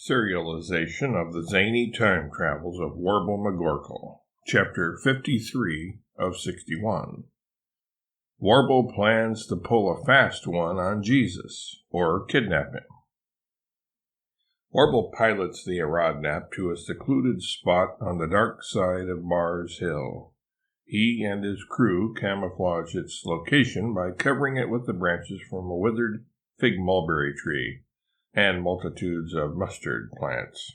Serialization of the Zany Time Travels of Warble McGorkle, Chapter 53 of 61. Warble plans to pull a fast one on Jesus, or kidnap him. Warble pilots the Aerodnap to a secluded spot on the dark side of Mars Hill. He and his crew camouflage its location by covering it with the branches from a withered fig mulberry tree and multitudes of mustard plants.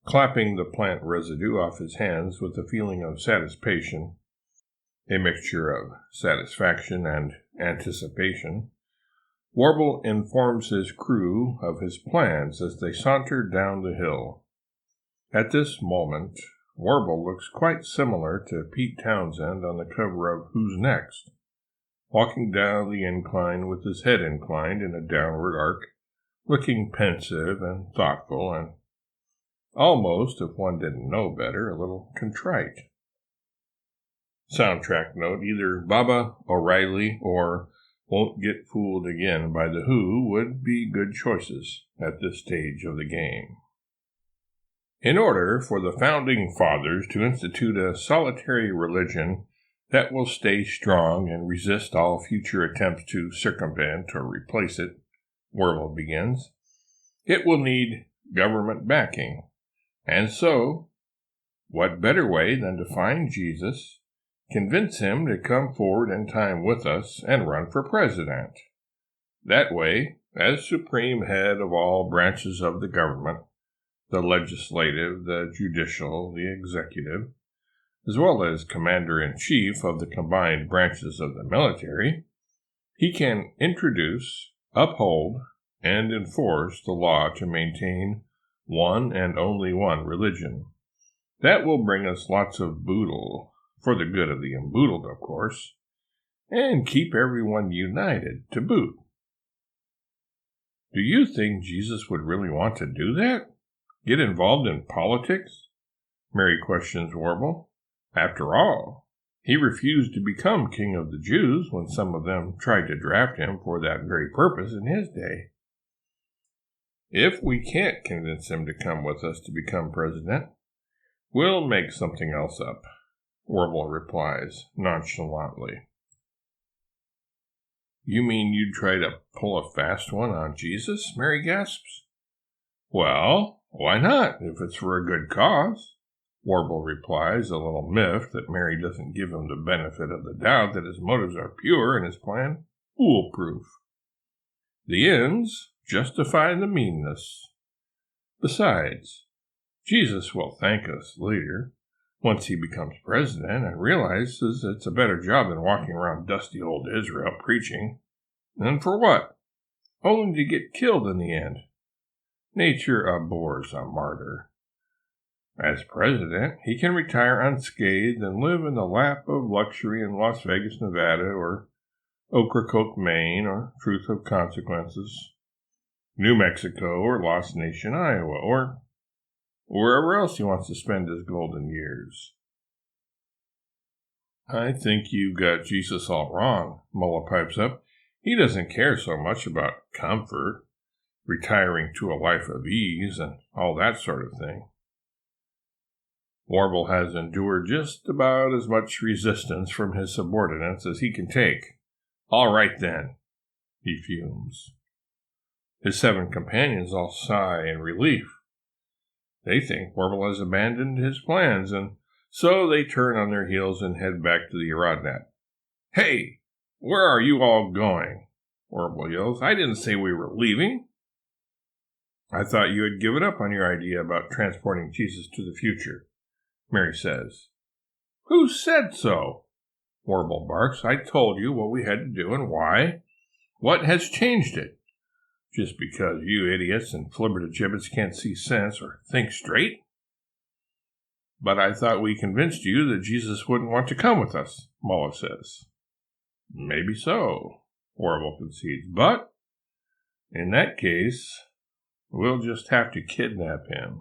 Clapping the plant residue off his hands with a feeling of satisfaction, a mixture of satisfaction and anticipation, Warble informs his crew of his plans as they saunter down the hill. At this moment, Warble looks quite similar to Pete Townsend on the cover of Who's Next, walking down the incline with his head inclined in a downward arc, looking pensive and thoughtful and almost, if one didn't know better, a little contrite. Soundtrack note, either Baba O'Reilly or Won't Get Fooled Again by The Who would be good choices at this stage of the game. In order for the Founding Fathers to institute a solitary religion that will stay strong and resist all future attempts to circumvent or replace it, Warble begins, it will need government backing. And so, what better way than to find Jesus, convince him to come forward in time with us, and run for president? That way, as supreme head of all branches of the government, the legislative, the judicial, the executive, as well as commander-in-chief of the combined branches of the military, he can introduce, uphold, and enforce the law to maintain one and only one religion. That will bring us lots of boodle, for the good of the emboodled, of course, and keep everyone united to boot. Do you think Jesus would really want to do that? Get involved in politics? Mary questions Warble. After all, he refused to become king of the Jews when some of them tried to draft him for that very purpose in his day. If we can't convince him to come with us to become president, we'll make something else up, Warble replies nonchalantly. You mean you'd try to pull a fast one on Jesus? Mary gasps. Well, why not, if it's for a good cause? Warble replies, a little miffed that Mary doesn't give him the benefit of the doubt that his motives are pure and his plan foolproof. The ends justify the meanness. Besides, Jesus will thank us later, once he becomes president and realizes it's a better job than walking around dusty old Israel preaching. And for what? Only to get killed in the end. Nature abhors a martyr. As president, he can retire unscathed and live in the lap of luxury in Las Vegas, Nevada, or Ocracoke, Maine, or Truth of Consequences, New Mexico, or Lost Nation, Iowa, or wherever else he wants to spend his golden years. I think you've got Jesus all wrong, Mulla pipes up. He doesn't care so much about comfort, retiring to a life of ease, and all that sort of thing. Warble has endured just about as much resistance from his subordinates as he can take. All right, then, he fumes. His 7 companions all sigh in relief. They think Warble has abandoned his plans, and so they turn on their heels and head back to the Aerodnap. Hey, where are you all going? Warble yells. I didn't say we were leaving. I thought you had given up on your idea about transporting Jesus to the future, Mary says. Who said so? Warble barks. I told you what we had to do and why. What has changed it? Just because you idiots and flibbertigibbets can't see sense or think straight? But I thought we convinced you that Jesus wouldn't want to come with us, Mulla says. Maybe so, Warble concedes, but in that case, we'll just have to kidnap him.